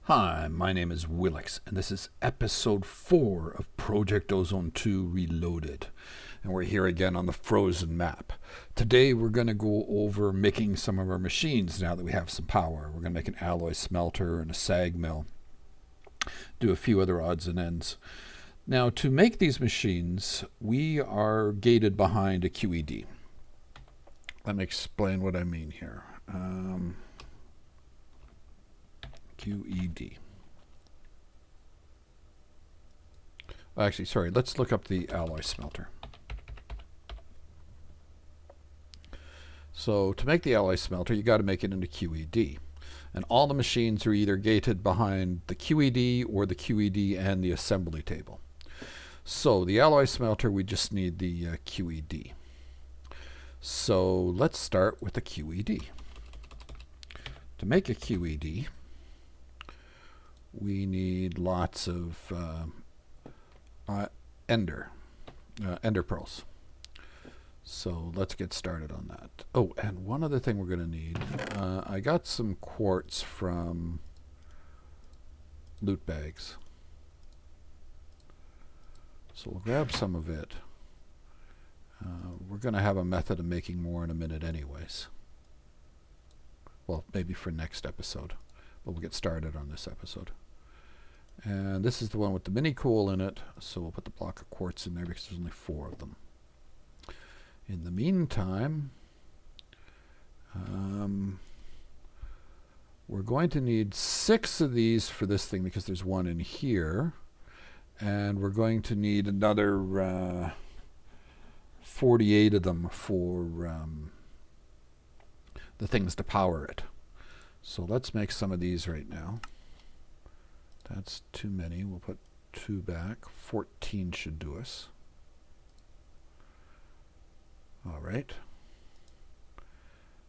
Hi, my name is Wilx, and this is episode 4 of Project Ozone 2 Reloaded. And we're here again on the frozen map. Today we're going to go over making some of our machines now that we have some power. We're going to make an alloy smelter and a sag mill. Do a few other odds and ends. Now, to make these machines, we are gated behind a QED. Let me explain what I mean here. QED. Actually, sorry, let's look up the alloy smelter. So to make the alloy smelter, you got to make it into QED. And all the machines are either gated behind the QED or the QED and the assembly table. So the alloy smelter, we just need the QED. So let's start with the QED. To make a QED, we need lots of ender pearls. So let's get started on that. Oh, and one other thing we're going to need. I got some quartz from loot bags. So we'll grab some of it. We're going to have a method of making more in a minute anyways. Well, maybe for next episode. But we'll get started on this episode. And this is the one with the mini coal in it, so we'll put the block of quartz in there because there's only 4 of them. In the meantime, we're going to need 6 of these for this thing because there's 1 in here. And we're going to need another 48 of them for the things to power it. So let's make some of these right now. That's too many. We'll put 2 back. 14 should do us. All right.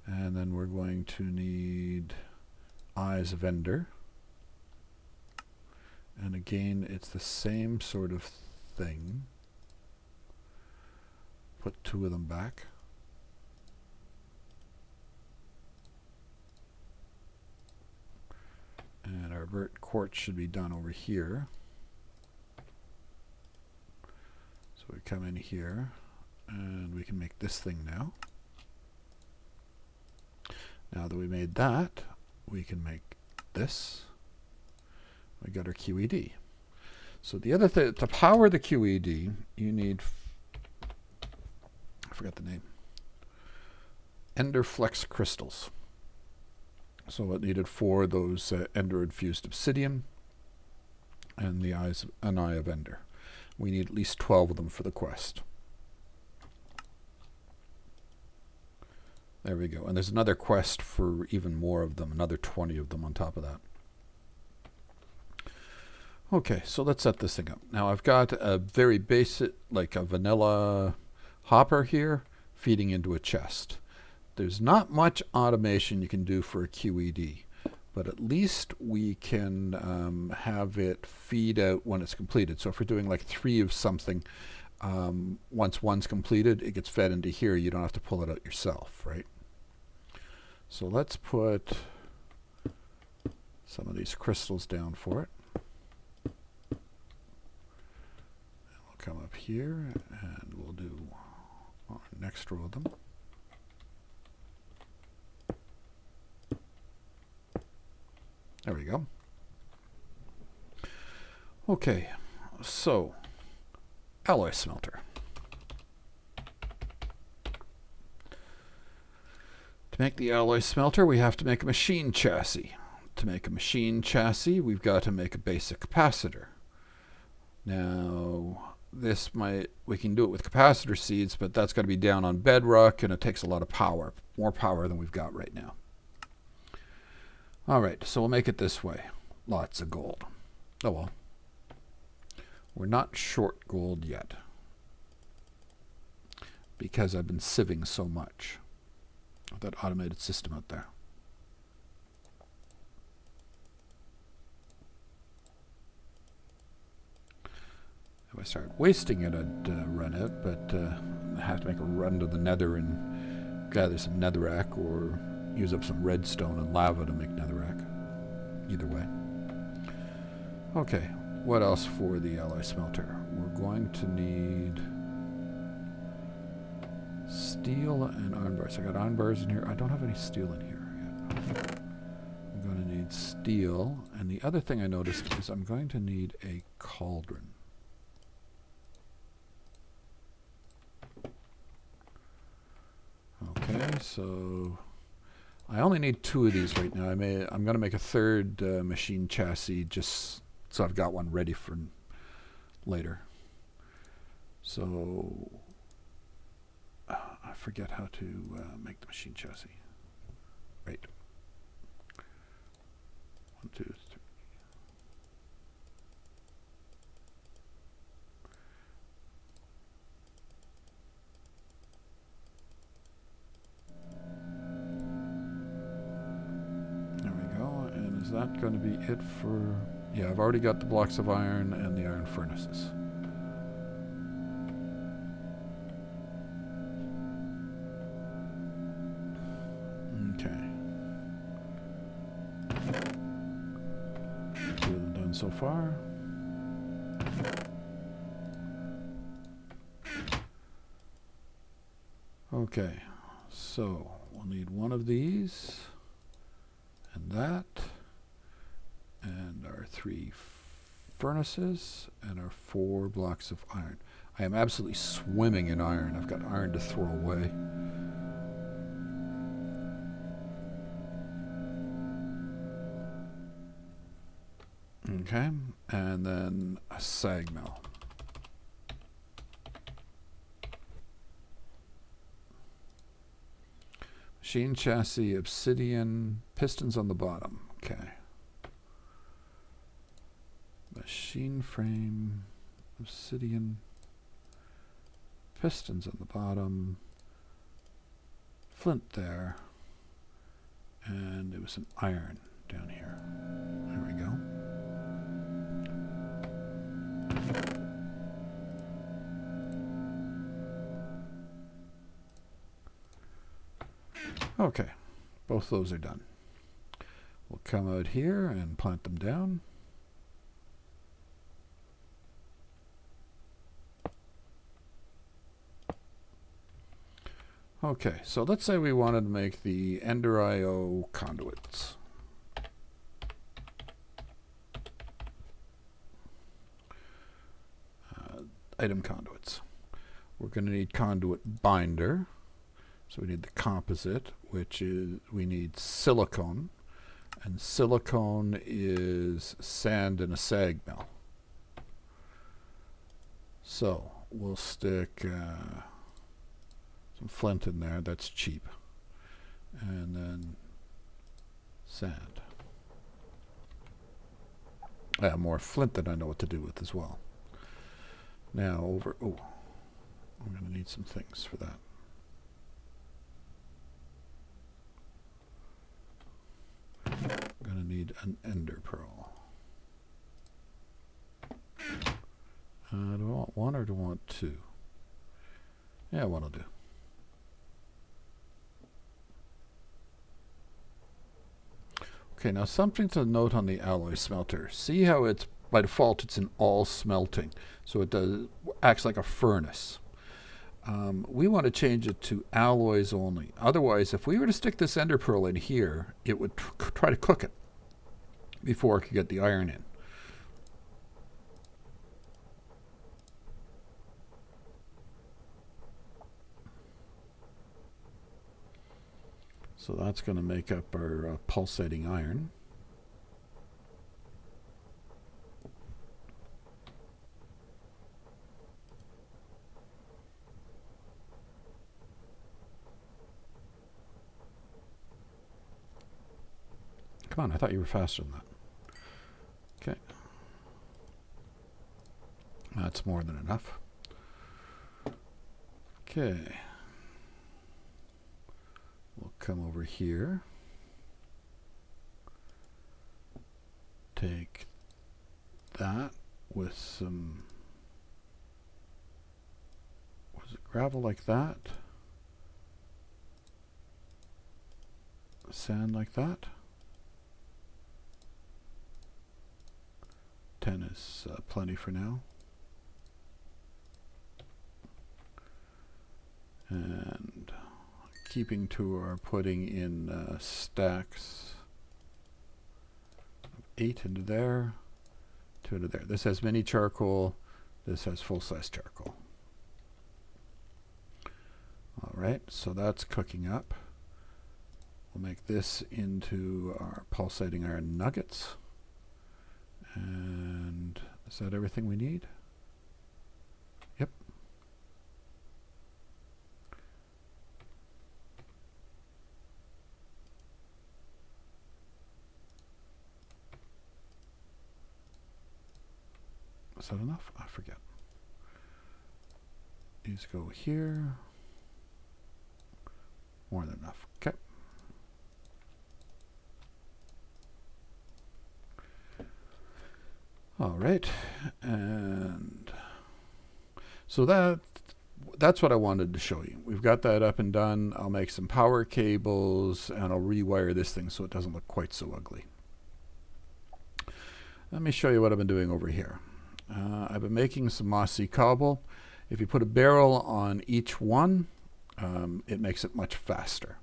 And then we're going to need eyes of Ender. And again, it's the same sort of thing. Put 2 of them back. And our burnt quartz should be done over here. So we come in here, and we can make this thing now. Now that we made that, we can make this. We got our QED. So the other thing, to power the QED, you need, I forgot the name, Ender-Flux crystals. So it needed 4 of those ender-infused obsidian and an eye of Ender. We need at least 12 of them for the quest. There we go. And there's another quest for even more of them, another 20 of them on top of that. Okay, so let's set this thing up. Now I've got a very basic, like a vanilla hopper here, feeding into a chest. There's not much automation you can do for a QED, but at least we can have it feed out when it's completed. So if we're doing like 3 of something, once one's completed, it gets fed into here. You don't have to pull it out yourself, right? So let's put some of these crystals down for it. We'll come up here and we'll do our next row of them. There we go. Okay, so alloy smelter. To make the alloy smelter, we have to make a machine chassis. To make a machine chassis, we've got to make a basic capacitor. Now, we can do it with capacitor seeds, but that's got to be down on bedrock, and it takes a lot of power, more power than we've got right now. All right, so we'll make it this way. Lots of gold. Oh well. We're not short gold yet because I've been sieving so much with that automated system out there. If I start wasting it, I'd run out, but I have to make a run to the nether and gather some netherrack or use up some redstone and lava to make netherrack. Either way. Okay, what else for the alloy smelter? We're going to need steel and iron bars. I got iron bars in here. I don't have any steel in here yet. I'm going to need steel. And the other thing I noticed is I'm going to need a cauldron. Okay, so I only need 2 of these right now. I'm going to make a third machine chassis just so I've got one ready for later. So I forget how to make the machine chassis. Right. 1, 2, 3. There we go. And is that going to be it for... Yeah, I've already got the blocks of iron and the iron furnaces. Okay. 2 of them done so far. Okay, so we'll need 1 of these, and that, and our 3 furnaces, and our 4 blocks of iron. I am absolutely swimming in iron. I've got iron to throw away. Okay, and then a sag mill. Machine chassis, obsidian, pistons on the bottom. Okay. Machine frame, obsidian, pistons on the bottom, flint there, and it was an iron down here. There we go. Okay, both those are done. We'll come out here and plant them down. Okay, so let's say we wanted to make the Ender-IO conduits. Item conduits. We're going to need conduit binder. So we need the composite, which is, we need silicone. And silicone is sand in a sag mill. So we'll stick some flint in there. That's cheap. And then sand. I have more flint than I know what to do with as well. Now over, oh, I'm going to need some things for that. I'm going to need an ender pearl. Do I want 1 or do I want 2? Yeah, 1 will do. Okay, now something to note on the alloy smelter. See how it's, by default, it's in all smelting. So it acts like a furnace. We want to change it to alloys only. Otherwise, if we were to stick this ender pearl in here, it would try to cook it before it could get the iron in. So that's going to make up our pulsating iron. Come on, I thought you were faster than that. Okay. That's more than enough. Okay. We'll come over here. Take that with some, was it gravel like that? Sand like that? 10 is plenty for now. And keeping to our putting in stacks of 8 into there, 2 into there. This has mini charcoal. This has full-size charcoal. All right, so that's cooking up. We'll make this into our pulsating iron nuggets. And is that everything we need? Yep. Is that enough? I forget. These go here. More than enough. Okay. All right, and so that's what I wanted to show you. We've got that up and done. I'll make some power cables, and I'll rewire this thing so it doesn't look quite so ugly. Let me show you what I've been doing over here. I've been making some Mossy Cobble. If you put a barrel on each one, it makes it much faster.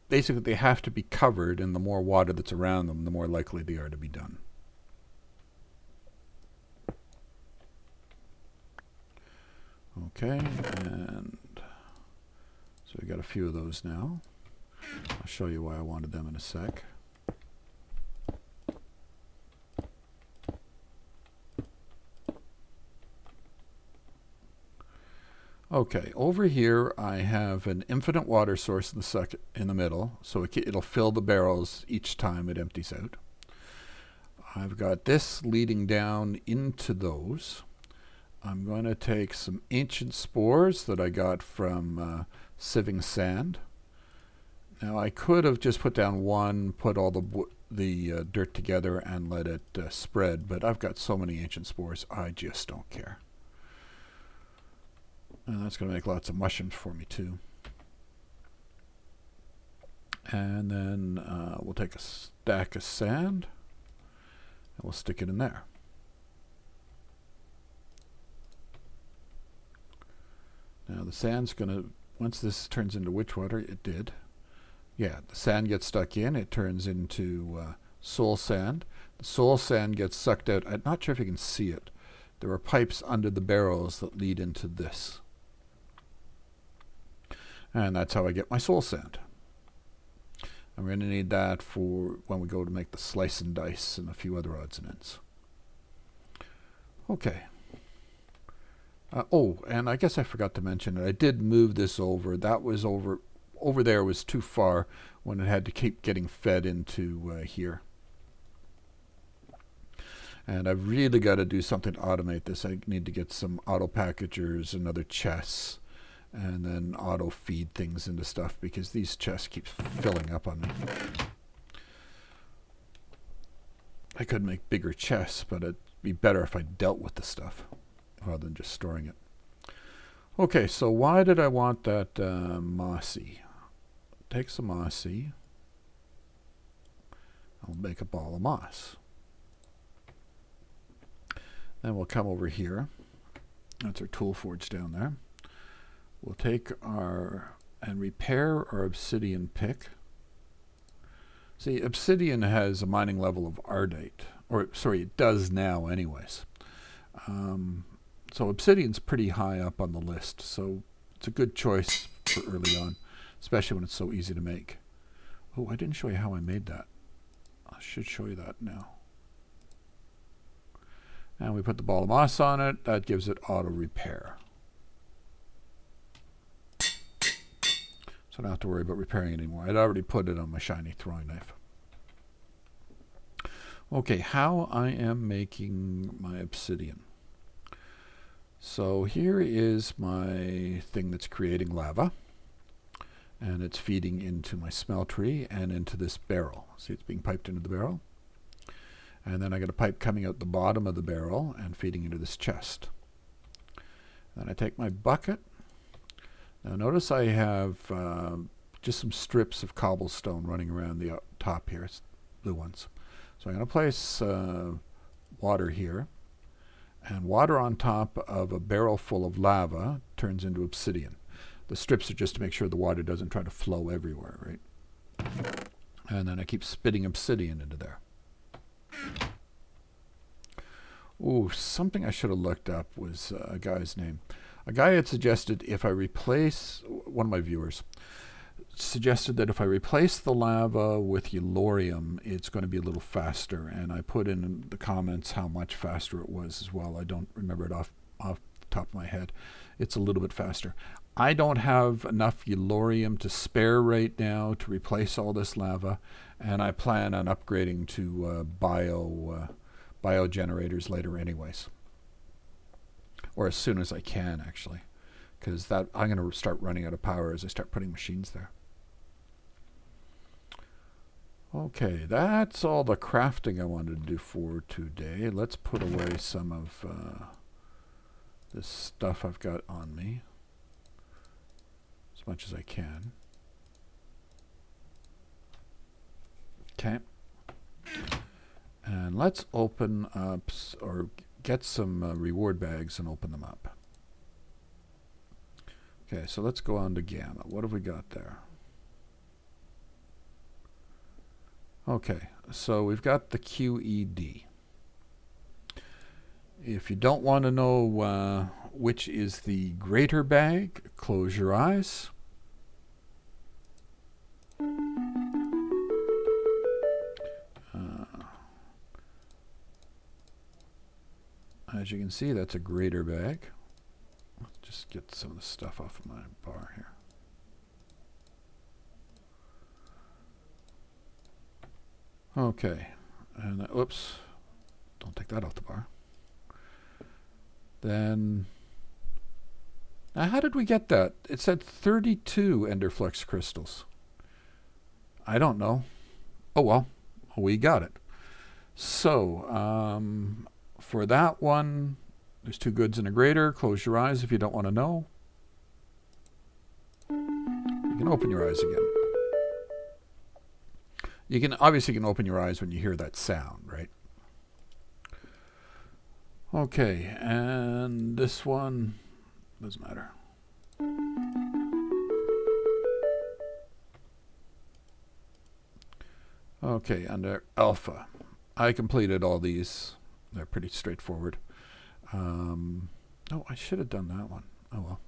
Basically, they have to be covered, and the more water that's around them, the more likely they are to be done. Okay, and so we got a few of those now. I'll show you why I wanted them in a sec. Okay, over here I have an infinite water source in the middle, so it'll fill the barrels each time it empties out. I've got this leading down into those. I'm going to take some ancient spores that I got from sieving sand. Now I could have just put down one, put all the dirt together and let it spread, but I've got so many ancient spores, I just don't care. And that's going to make lots of mushrooms for me too. And then we'll take a stack of sand and we'll stick it in there. Now the sand's going to, once this turns into witch water, it did. Yeah, the sand gets stuck in, it turns into soul sand. The soul sand gets sucked out. I'm not sure if you can see it. There are pipes under the barrels that lead into this. And that's how I get my soul sand. I'm going to need that for when we go to make the slice and dice and a few other odds and ends. Okay. Oh, and I guess I forgot to mention it. I did move this over. That was over there was too far when it had to keep getting fed into here. And I've really got to do something to automate this. I need to get some auto packagers and other chests, and then auto feed things into stuff because these chests keep filling up on me. I could make bigger chests, but it'd be better if I dealt with the stuff rather than just storing it. Okay, so why did I want that Mossy? Take some Mossy. I'll make a ball of moss. Then we'll come over here. That's our tool forge down there. We'll take and repair our obsidian pick. See, obsidian has a mining level of ardite, or sorry, it does now anyways. So obsidian's pretty high up on the list, so it's a good choice for early on, especially when it's so easy to make. Oh, I didn't show you how I made that. I should show you that now. And we put the ball of moss on it. That gives it auto repair. So I don't have to worry about repairing it anymore. I'd already put it on my shiny throwing knife. Okay, how I am making my obsidian. So here is my thing that's creating lava. And it's feeding into my smeltery and into this barrel. See, it's being piped into the barrel. And then I got a pipe coming out the bottom of the barrel and feeding into this chest. Then I take my bucket. Now notice I have just some strips of cobblestone running around the top here. It's blue ones. So I'm going to place water here. And water on top of a barrel full of lava turns into obsidian. The strips are just to make sure the water doesn't try to flow everywhere, right? And then I keep spitting obsidian into there. Ooh, something I should have looked up was a guy's name. A guy had suggested if I replace, one of my viewers, suggested that if I replace the lava with Yellorium, it's going to be a little faster. And I put in the comments how much faster it was as well. I don't remember it off the top of my head. It's a little bit faster. I don't have enough Yellorium to spare right now to replace all this lava, and I plan on upgrading to bio generators later anyways. Or as soon as I can, actually. Because that I'm going to start running out of power as I start putting machines there. Okay, that's all the crafting I wanted to do for today. Let's put away some of this stuff I've got on me as much as I can. Okay. And let's open up, or get some reward bags and open them up. Okay, so let's go on to Gamma. What have we got there? Okay, so we've got the QED. If you don't want to know which is the greater bag, close your eyes. As you can see, that's a greater bag. Let's just get some of the stuff off of my bar here. Okay, and oops, don't take that off the bar. Then, now how did we get that? It said 32 Ender-Flux crystals. I don't know. Oh well, we got it. So, for that one, there's two goods and a greater. Close your eyes if you don't want to know. You can open your eyes again. You can obviously open your eyes when you hear that sound, right? Okay, and this one doesn't matter. Okay, under alpha, I completed all these. They're pretty straightforward. Oh, I should have done that one. Oh well.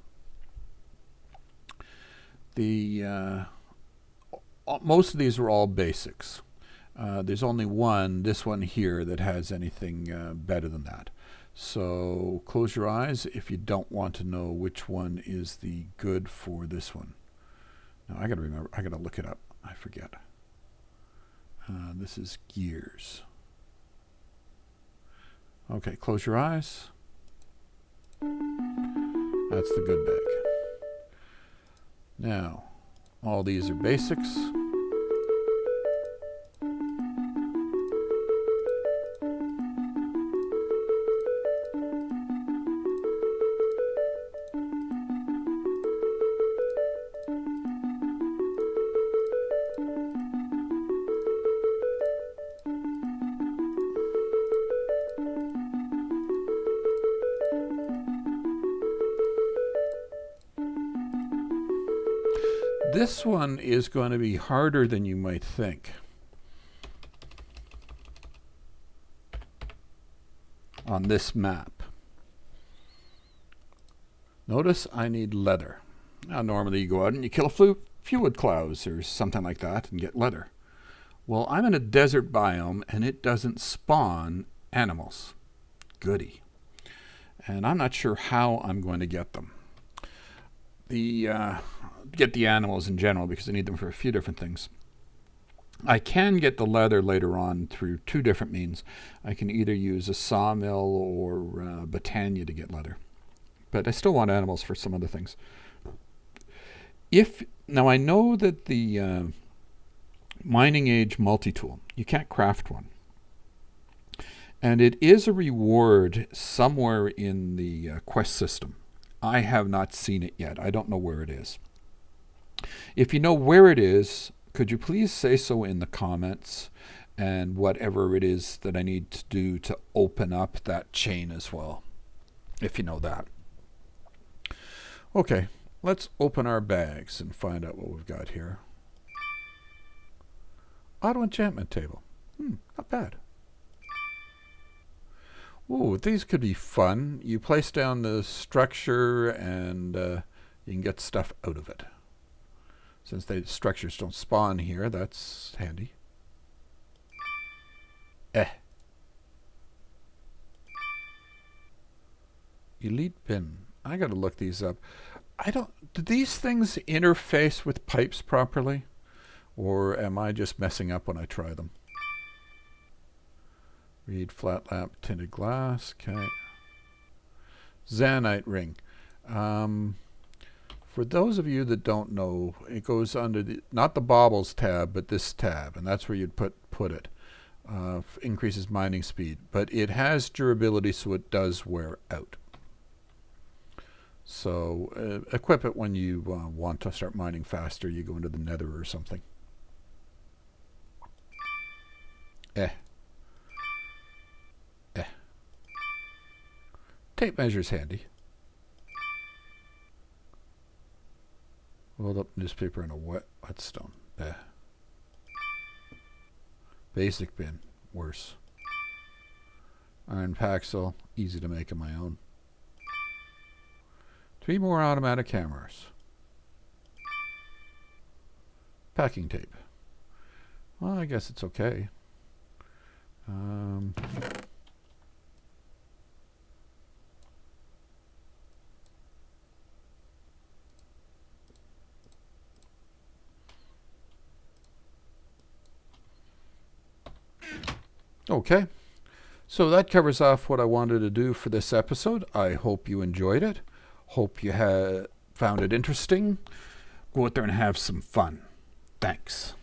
Most of these are all basics. There's only one, this one here, that has anything better than that. So close your eyes if you don't want to know which one is the good for this one. Now I gotta remember, I gotta look it up. I forget. This is gears. Okay, close your eyes. That's the good bag. Now, all these are basics. This one is going to be harder than you might think. On this map. Notice I need leather. Now normally you go out and you kill a few wood clouds or something like that and get leather. Well, I'm in a desert biome and it doesn't spawn animals. Goody. And I'm not sure how I'm going to get them. Get the animals in general because I need them for a few different things. I can get the leather later on through two different means. I can either use a sawmill or Botania to get leather. But I still want animals for some other things. Now I know that the mining age multi-tool, you can't craft one. And it is a reward somewhere in the quest system. I have not seen it yet. I don't know where it is. If you know where it is, could you please say so in the comments? and whatever it is that I need to do to open up that chain as well, if you know that. Okay, let's open our bags and find out what we've got here. Auto enchantment table. Not bad. Ooh, these could be fun. You place down the structure and you can get stuff out of it. Since the structures don't spawn here, that's handy. Elite bin. I gotta look these up. Do these things interface with pipes properly? Or am I just messing up when I try them? Read flat lamp tinted glass. Okay. Zanite ring. For those of you that don't know, it goes under not the baubles tab, but this tab, and that's where you'd put it. Increases mining speed, but it has durability, so it does wear out. So equip it when you want to start mining faster. You go into the nether or something. Tape measure's handy. Rolled up newspaper in a whetstone. Basic bin, worse. Iron paxel, easy to make on my own. 3 more automatic hammers. Packing tape. Well, I guess it's okay. Okay, so that covers off what I wanted to do for this episode. I hope you enjoyed it. Hope you found it interesting. Go out there and have some fun. Thanks.